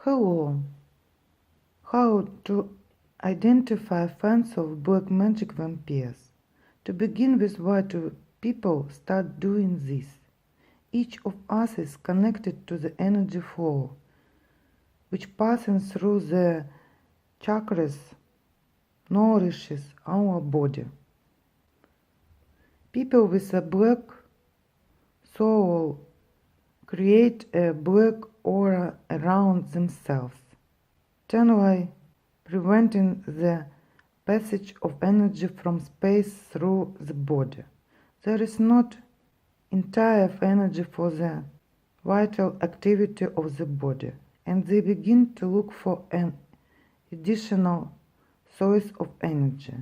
Hello. How to identify fans of black magic vampires? To begin with, why do people start doing this? Each of us is connected to the energy flow, which passing through the chakras nourishes our body. People with a black soul create a black aura around themselves, tenderly preventing the passage of energy from space through the body. There is not entire energy for the vital activity of the body, and they begin to look for an additional source of energy.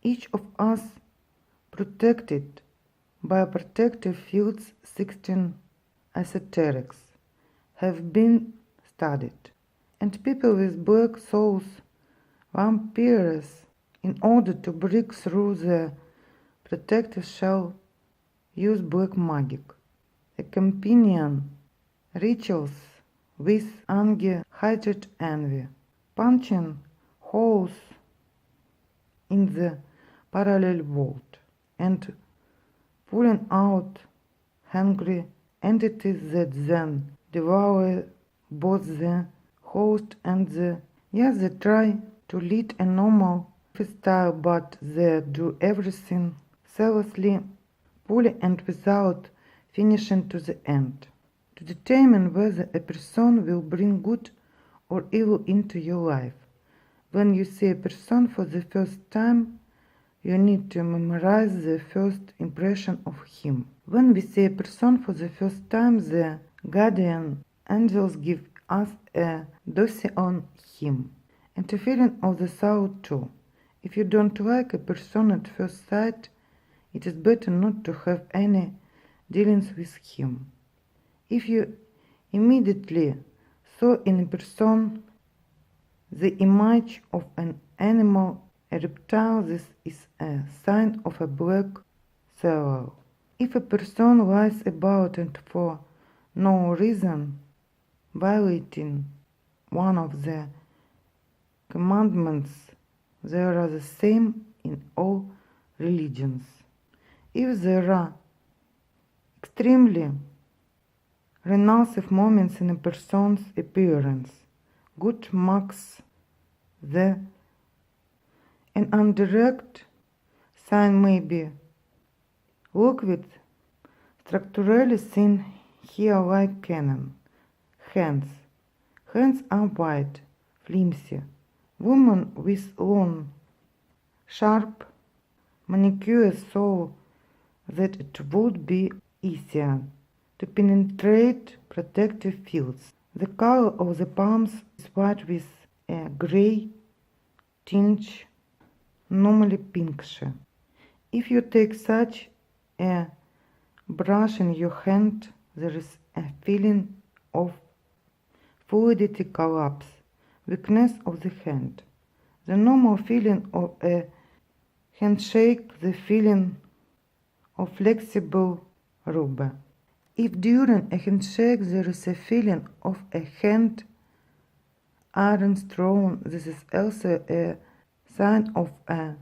Each of us protected by protective fields 16 esoterics have been studied, and people with black souls, vampires, in order to break through the protective shell, use black magic, accompanying rituals with anger, hatred, envy, punching holes in the parallel world, and pulling out hungry entities that then devour both the host and the. Yes, they try to lead a normal lifestyle, but they do everything selflessly, poorly, and without finishing to the end. To determine whether a person will bring good or evil into your life, when you see a person for the first time, you need to memorize the first impression of him. When we see a person for the first time, the guardian angels give us a dossier on him, and a feeling of the soul too. If you don't like a person at first sight, it is better not to have any dealings with him. If you immediately saw in a person the image of an animal, a reptile, this is a sign of a black soul. If a person lies about and for no reason, violating one of the commandments, they are the same in all religions. If there are extremely repulsive moments in a person's appearance, good marks the an indirect sign may be liquid, structurally seen here like cannon. Hands. Hands are white, flimsy. Women with long, sharp manicures so that it would be easier to penetrate protective fields. The color of the palms is white with a gray tinge, normally pinkish. If you take such a brush in your hand, there is a feeling of fluidity collapse, weakness of the hand. The normal feeling of a handshake, the feeling of flexible rubber. If during a handshake there is a feeling of a hand iron thrown, this is also a sign of a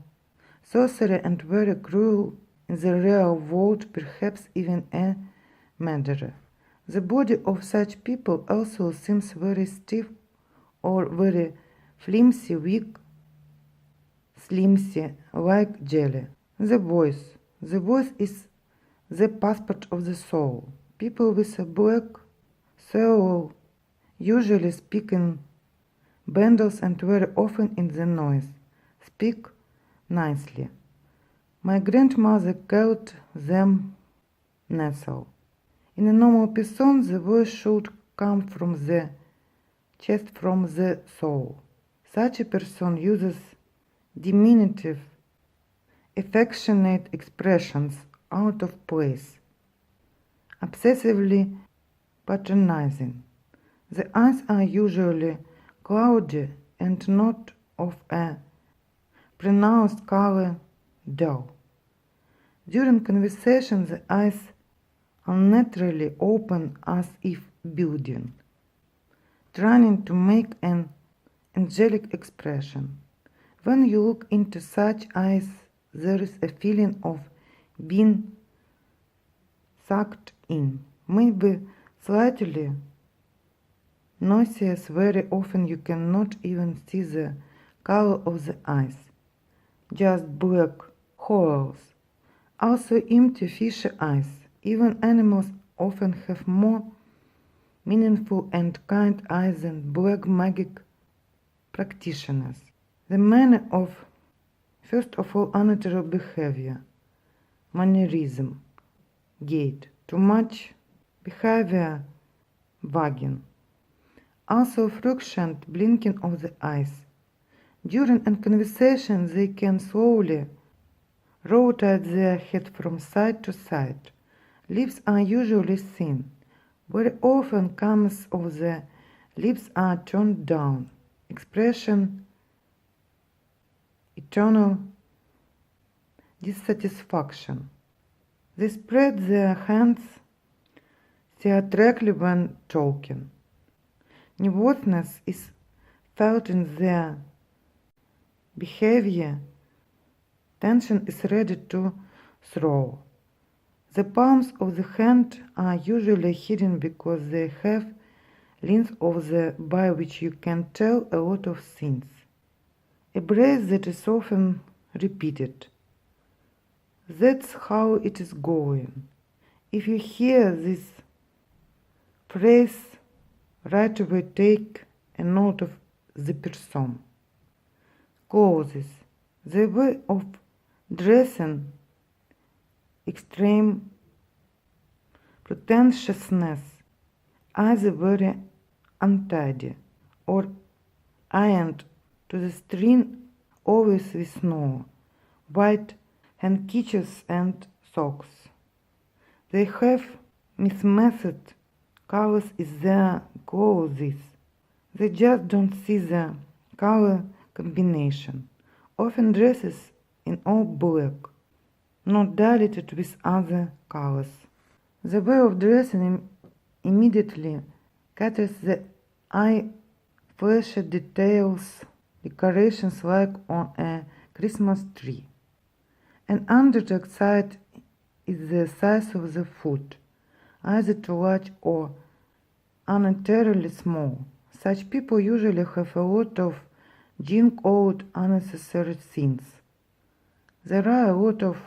sorcery and very cruel in the real world, perhaps even a murderer. The body of such people also seems very stiff or very flimsy, weak, slimsy, like jelly. The voice is the passport of the soul. People with a black soul usually speak in bundles and very often in the noise. Speak nicely. My grandmother called them nasal. In a normal person, the voice should come from the chest, from the soul. Such a person uses diminutive, affectionate expressions out of place, obsessively patronizing. The eyes are usually cloudy and not of a pronounced color, dull. During conversation, the eyes unnaturally open as if building. trying to make an angelic expression. When you look into such eyes, there is a feeling of being sucked in, maybe slightly nauseous. Very often you cannot even see the color of the eyes, just black holes. Also empty fishy eyes. Even animals often have more meaningful and kind eyes than black magic practitioners. The manner of, first of all, unnatural behavior, mannerism, gait, too much behavior, wagging. Also frequent blinking of the eyes. During a conversation they can slowly rotate their head from side to side. Lips are usually thin. Very often corners of the lips are turned down. Expression eternal dissatisfaction. They spread their hands theatrically when talking. Nervousness is felt in their behavior. Tension is ready to throw. The palms of the hand are usually hidden because they have lines of the by which you can tell a lot of things. A phrase that is often repeated. That's how it is going. If you hear this phrase, right away take a note of the person. Clothes. The way of dressing, extreme pretentiousness, either very untidy or ironed to the string, always with snow, white handkerchiefs and socks. They have mismatched colors in their clothes. They just don't see the color combination. Often dresses in all black, not diluted with other colors. The way of dressing immediately catches the eye, flashy details, decorations like on a Christmas tree. An underdog side is the size of the foot, either too large or unnaturally small. Such people usually have a lot of junk old unnecessary things. There are a lot of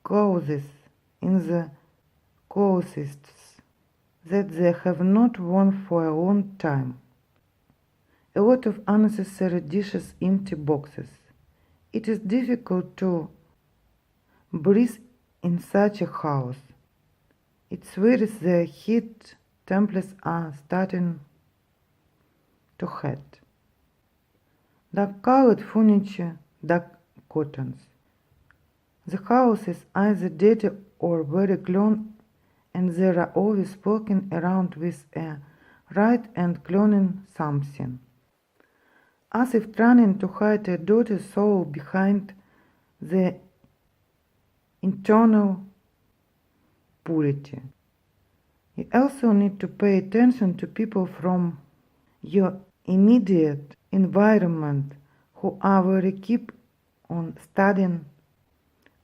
clothes in the closets that they have not worn for a long time. A lot of unnecessary dishes, empty boxes. It is difficult to breathe in such a house. It's where the heat temperatures are starting to head. Dark-colored furniture, dark curtains. The house is either dirty or very clean, and they are always walking around with a right and cleaning something, as if trying to hide a dirty soul behind the internal purity. You also need to pay attention to people from your immediate environment who are very keen on studying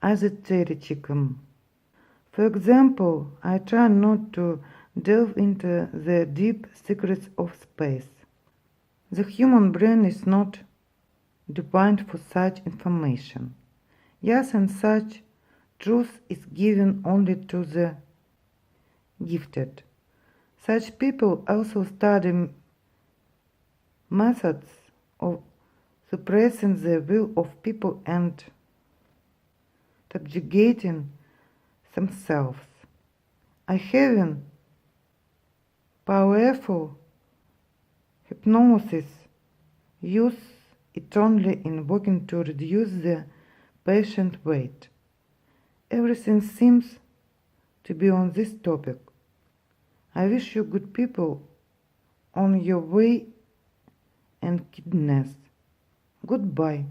esotericism. For example, I try not to delve into the deep secrets of space. The human brain is not designed for such information. Yes, and such truth is given only to the gifted. Such people also study methods of suppressing the will of people and subjugating themselves. I have powerful hypnosis used it only in working to reduce the patient weight. Everything seems to be on this topic. I wish you good people on your way and kindness. Goodbye.